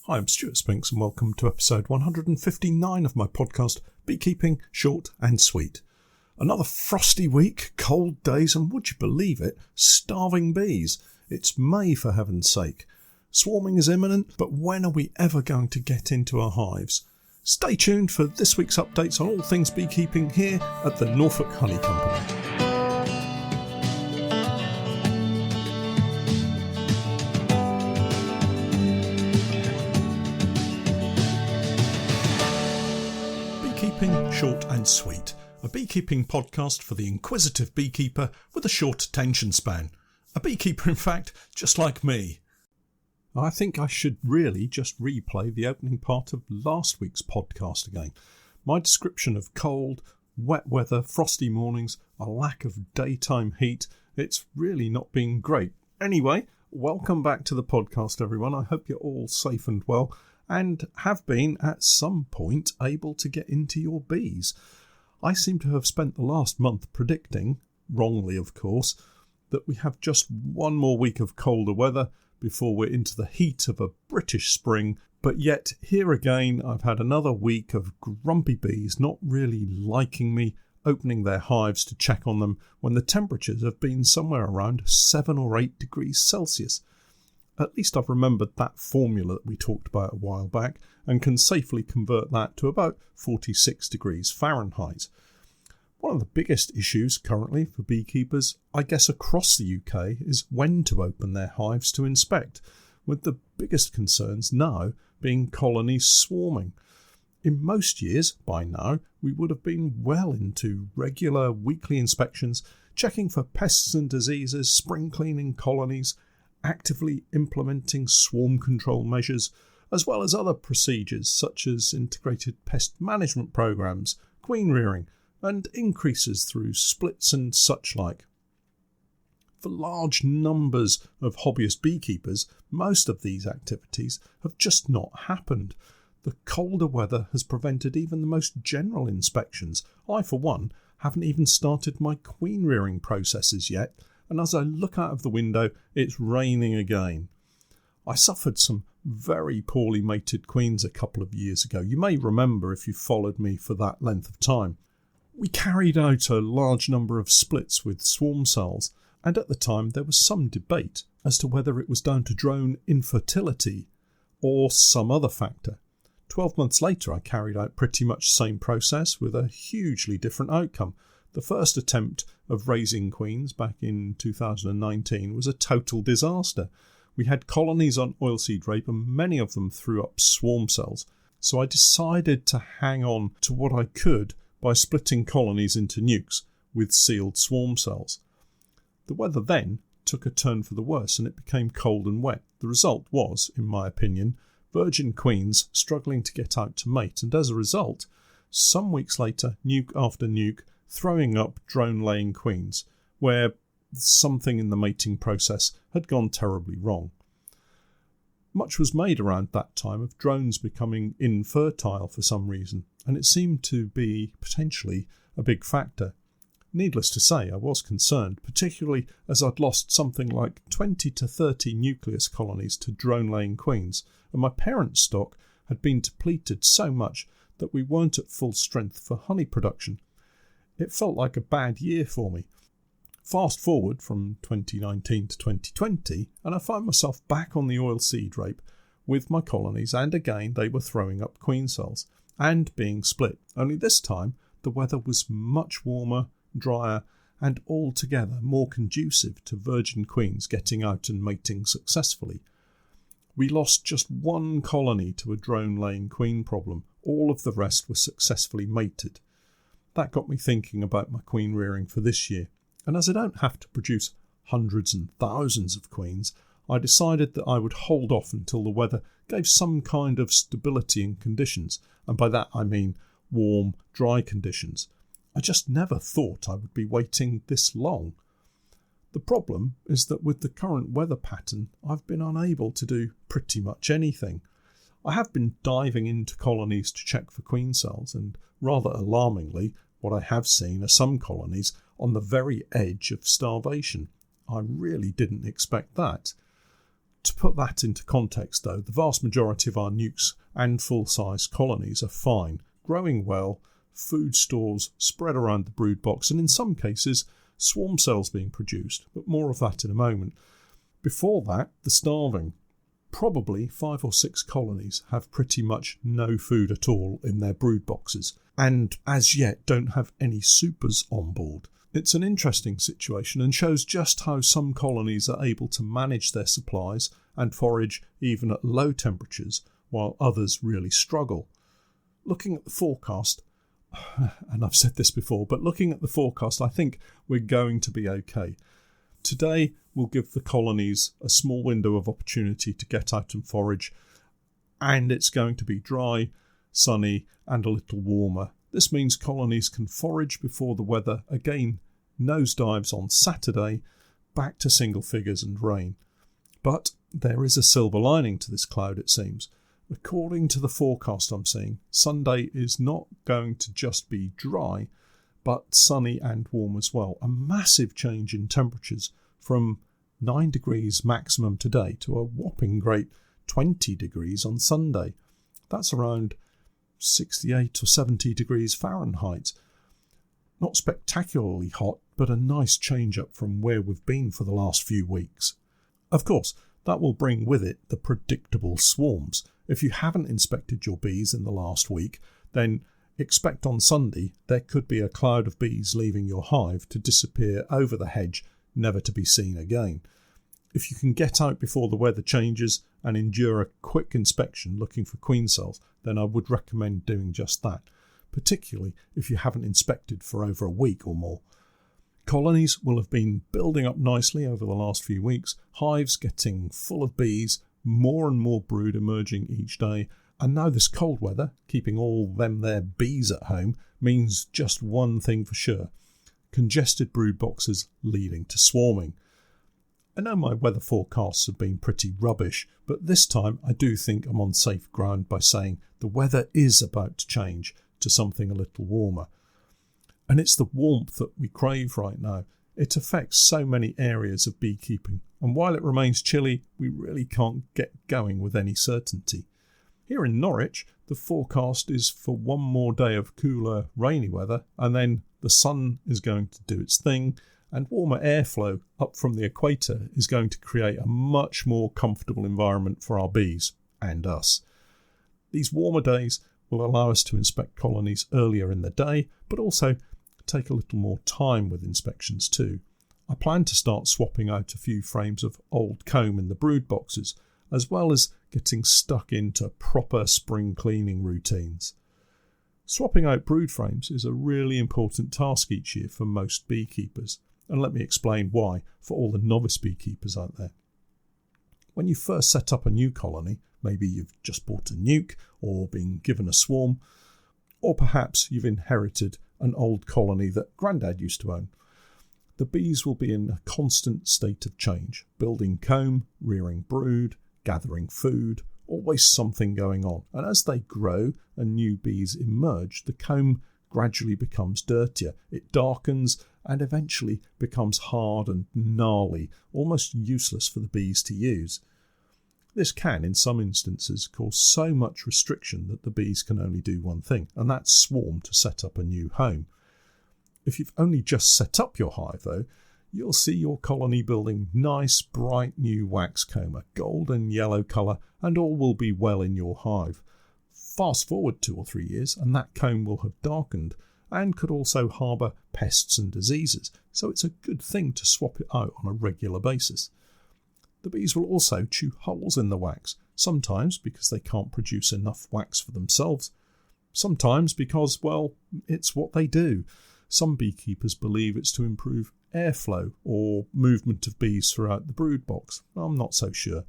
Hi, I'm Stewart Spinks and welcome to episode 159 of my podcast, Beekeeping Short and Sweet. Another frosty week, cold days and, would you believe it, starving bees. It's May for heaven's sake. Swarming is imminent, but when are we ever going to get into our hives? Stay tuned for this week's updates on all things beekeeping here at the Norfolk Honey Company. Beekeeping Short and Sweet, a beekeeping podcast for the inquisitive beekeeper with a short attention span. A beekeeper, in fact, just like me. I think I should really just replay the opening part of last week's podcast again. My description of cold, wet weather, frosty mornings, a lack of daytime heat, it's really not been great. Anyway, welcome back to the podcast, everyone. I hope you're all safe and well, and have been at some point able to get into your bees. I seem to have spent the last month predicting, wrongly of course, that we have just one more week of colder weather before we're into the heat of a British spring, but yet here again I've had another week of grumpy bees not really liking me, opening their hives to check on them when the temperatures have been somewhere around 7 or 8 degrees Celsius. At least I've remembered that formula that we talked about a while back and can safely convert that to about 46 degrees Fahrenheit. One of the biggest issues currently for beekeepers, I guess across the UK, is when to open their hives to inspect, with the biggest concerns now being colonies swarming. In most years, by now, we would have been well into regular weekly inspections, checking for pests and diseases, spring cleaning colonies, actively implementing swarm control measures, as well as other procedures such as integrated pest management programs, queen rearing, and increases through splits and such like. For large numbers of hobbyist beekeepers, most of these activities have just not happened. The colder weather has prevented even the most general inspections. I, for one, haven't even started my queen rearing processes yet, and as I look out of the window, it's raining again. I suffered some very poorly mated queens a couple of years ago. You may remember if you followed me for that length of time. We carried out a large number of splits with swarm cells, and at the time there was some debate as to whether it was down to drone infertility or some other factor. 12 months later I carried out pretty much the same process with a hugely different outcome. The first attempt of raising queens back in 2019 was a total disaster. We had colonies on oilseed rape and many of them threw up swarm cells, so I decided to hang on to what I could by splitting colonies into nukes with sealed swarm cells. The weather then took a turn for the worse and it became cold and wet. The result was, in my opinion, virgin queens struggling to get out to mate, and as a result, some weeks later, nuke after nuke, throwing up drone-laying queens, where something in the mating process had gone terribly wrong. Much was made around that time of drones becoming infertile for some reason, and it seemed to be potentially a big factor. Needless to say, I was concerned, particularly as I'd lost something like 20 to 30 nucleus colonies to drone-laying queens, and my parent stock had been depleted so much that we weren't at full strength for honey production. It felt like a bad year for me. Fast forward from 2019 to 2020, and I find myself back on the oilseed rape with my colonies, and again they were throwing up queen cells and being split. Only this time the weather was much warmer, drier, and altogether more conducive to virgin queens getting out and mating successfully. We lost just one colony to a drone-laying queen problem. All of the rest were successfully mated. That got me thinking about my queen rearing for this year, and as I don't have to produce hundreds and thousands of queens, I decided that I would hold off until the weather gave some kind of stability in conditions, and by that I mean warm, dry conditions. I just never thought I would be waiting this long. The problem is that with the current weather pattern, I've been unable to do pretty much anything. I have been diving into colonies to check for queen cells, and rather alarmingly, what I have seen are some colonies on the very edge of starvation. I really didn't expect that. To put that into context though, the vast majority of our nukes and full-size colonies are fine, growing well, food stores spread around the brood box, and in some cases swarm cells being produced, but more of that in a moment. Before that, the starving. Probably 5 or 6 colonies have pretty much no food at all in their brood boxes, and as yet don't have any supers on board. It's an interesting situation and shows just how some colonies are able to manage their supplies and forage even at low temperatures, while others really struggle. Looking at the forecast, and I've said this before, but looking at the forecast, I think we're going to be okay. Today will give the colonies a small window of opportunity to get out and forage, and it's going to be dry, sunny and a little warmer. This means colonies can forage before the weather again nosedives on Saturday, back to single figures and rain. But there is a silver lining to this cloud, it seems. According to the forecast I'm seeing, Sunday is not going to just be dry, but sunny and warm as well. A massive change in temperatures from 9 degrees maximum today to a whopping great 20 degrees on Sunday. That's around 68 or 70 degrees Fahrenheit. Not spectacularly hot, but a nice change up from where we've been for the last few weeks. Of course, that will bring with it the predictable swarms. If you haven't inspected your bees in the last week, then expect on Sunday there could be a cloud of bees leaving your hive to disappear over the hedge, never to be seen again. If you can get out before the weather changes and endure a quick inspection looking for queen cells, then I would recommend doing just that, particularly if you haven't inspected for over a week or more. Colonies will have been building up nicely over the last few weeks, hives getting full of bees, more and more brood emerging each day, and now this cold weather, keeping all them there bees at home, means just one thing for sure: congested brood boxes leading to swarming. I know my weather forecasts have been pretty rubbish, but this time I do think I'm on safe ground by saying the weather is about to change to something a little warmer. And it's the warmth that we crave right now. It affects so many areas of beekeeping, and while it remains chilly, we really can't get going with any certainty. Here in Norwich, the forecast is for one more day of cooler, rainy weather, and then the sun is going to do its thing, and warmer airflow up from the equator is going to create a much more comfortable environment for our bees and us. These warmer days will allow us to inspect colonies earlier in the day, but also take a little more time with inspections too. I plan to start swapping out a few frames of old comb in the brood boxes, as well as getting stuck into proper spring cleaning routines. Swapping out brood frames is a really important task each year for most beekeepers, and let me explain why for all the novice beekeepers out there. When you first set up a new colony, maybe you've just bought a nuke or been given a swarm, or perhaps you've inherited an old colony that Grandad used to own. The bees will be in a constant state of change, building comb, rearing brood, gathering food, always something going on. And as they grow and new bees emerge, the comb gradually becomes dirtier. It darkens and eventually becomes hard and gnarly, almost useless for the bees to use. This can, in some instances, cause so much restriction that the bees can only do one thing, and that's swarm to set up a new home. If you've only just set up your hive, though, you'll see your colony building nice, bright new wax comb, a golden yellow colour, and all will be well in your hive. Fast forward 2 or 3 years, and that comb will have darkened, and could also harbour pests and diseases, so it's a good thing to swap it out on a regular basis. The bees will also chew holes in the wax, sometimes because they can't produce enough wax for themselves, sometimes because, well, it's what they do. Some beekeepers believe it's to improve airflow or movement of bees throughout the brood box. I'm not so sure.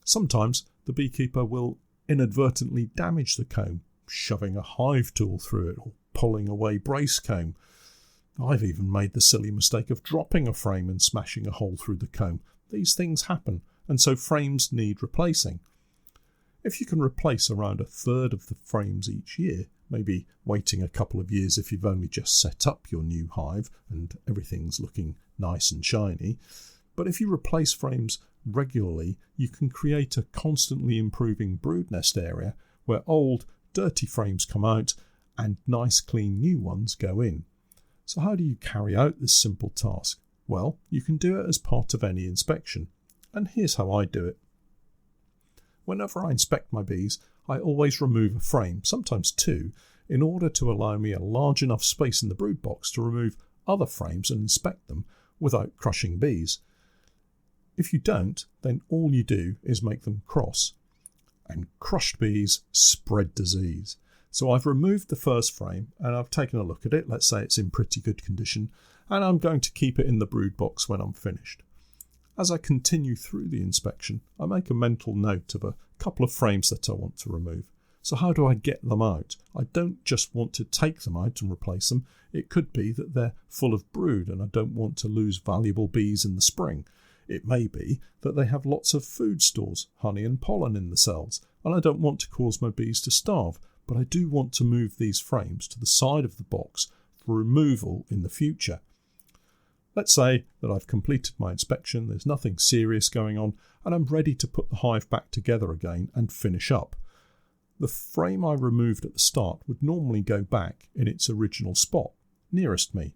Sometimes the beekeeper will inadvertently damage the comb, shoving a hive tool through it or pulling away brace comb. I've even made the silly mistake of dropping a frame and smashing a hole through the comb. These things happen, and so frames need replacing. If you can replace around 1/3 of the frames each year, maybe waiting a couple of years if you've only just set up your new hive and everything's looking nice and shiny, but if you replace frames regularly, you can create a constantly improving brood nest area where old, dirty frames come out and nice, clean new ones go in. So how do you carry out this simple task? Well, you can do it as part of any inspection. And here's how I do it. Whenever I inspect my bees, I always remove a frame, sometimes two, in order to allow me a large enough space in the brood box to remove other frames and inspect them without crushing bees. If you don't, then all you do is make them cross. And crushed bees spread disease. So I've removed the first frame and I've taken a look at it. Let's say it's in pretty good condition, and I'm going to keep it in the brood box when I'm finished. As I continue through the inspection, I make a mental note of a couple of frames that I want to remove. So how do I get them out? I don't just want to take them out and replace them. It could be that they're full of brood and I don't want to lose valuable bees in the spring. It may be that they have lots of food stores, honey and pollen in the cells, and I don't want to cause my bees to starve, but I do want to move these frames to the side of the box for removal in the future. Let's say that I've completed my inspection, there's nothing serious going on, and I'm ready to put the hive back together again and finish up. The frame I removed at the start would normally go back in its original spot, nearest me.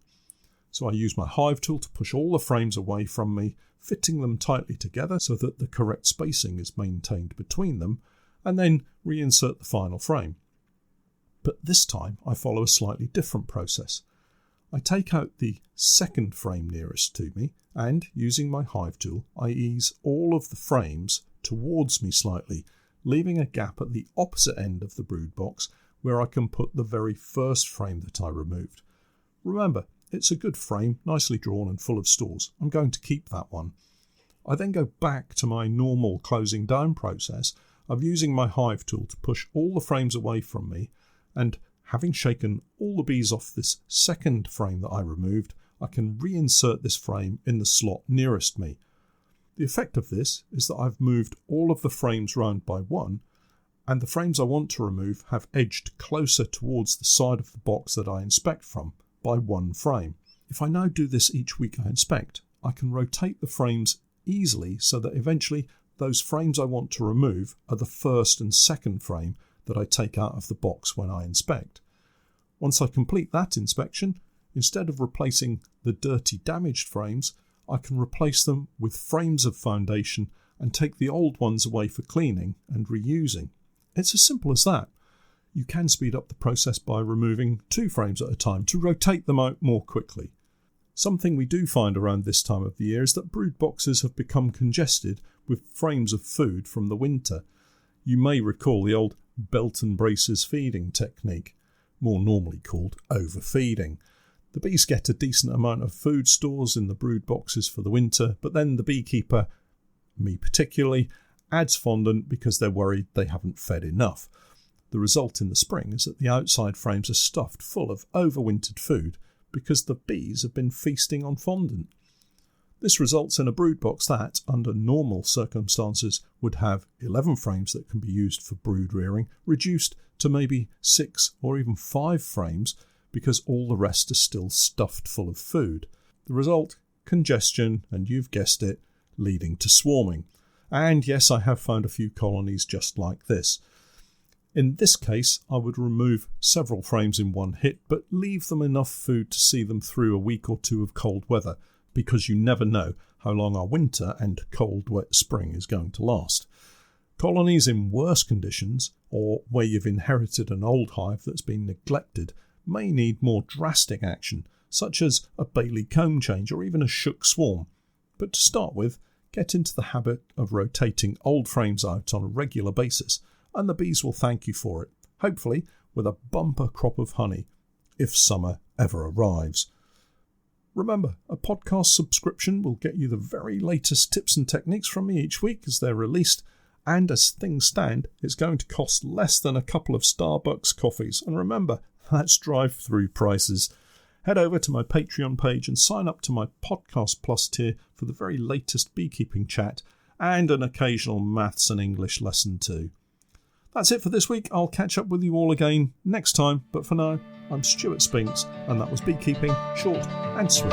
So I use my hive tool to push all the frames away from me, fitting them tightly together so that the correct spacing is maintained between them, and then reinsert the final frame. But this time I follow a slightly different process. I take out the second frame nearest to me and, using my hive tool, I ease all of the frames towards me slightly, leaving a gap at the opposite end of the brood box where I can put the very first frame that I removed. Remember, it's a good frame, nicely drawn and full of stores. I'm going to keep that one. I then go back to my normal closing down process of using my hive tool to push all the frames away from me, and having shaken all the bees off this second frame that I removed, I can reinsert this frame in the slot nearest me. The effect of this is that I've moved all of the frames round by one, and the frames I want to remove have edged closer towards the side of the box that I inspect from by one frame. If I now do this each week I inspect, I can rotate the frames easily so that eventually those frames I want to remove are the first and second frame that I take out of the box when I inspect. Once I complete that inspection, instead of replacing the dirty damaged frames, I can replace them with frames of foundation and take the old ones away for cleaning and reusing. It's as simple as that. You can speed up the process by removing 2 frames at a time to rotate them out more quickly. Something we do find around this time of the year is that brood boxes have become congested with frames of food from the winter. You may recall the old belt and braces feeding technique, more normally called overfeeding. The bees get a decent amount of food stores in the brood boxes for the winter, but then the beekeeper, me particularly, adds fondant because they're worried they haven't fed enough. The result in the spring is that the outside frames are stuffed full of overwintered food because the bees have been feasting on fondant. This results in a brood box that, under normal circumstances, would have 11 frames that can be used for brood rearing, reduced to maybe 6 or even 5 frames because all the rest are still stuffed full of food. The result? Congestion, and you've guessed it, leading to swarming. And yes, I have found a few colonies just like this. In this case, I would remove several frames in one hit, but leave them enough food to see them through a week or two of cold weather, because you never know how long our winter and cold, wet spring is going to last. Colonies in worse conditions, or where you've inherited an old hive that's been neglected, may need more drastic action, such as a Bailey comb change or even a shook swarm. But to start with, get into the habit of rotating old frames out on a regular basis, and the bees will thank you for it, hopefully with a bumper crop of honey, if summer ever arrives. Remember, a podcast subscription will get you the very latest tips and techniques from me each week as they're released, and as things stand, it's going to cost less than a couple of Starbucks coffees. And remember, that's drive-through prices. Head over to my Patreon page and sign up to my Podcast Plus tier for the very latest beekeeping chat and an occasional maths and English lesson too. That's it for this week. I'll catch up with you all again next time, but for now, I'm Stewart Spinks, and that was Beekeeping Short and Sweet.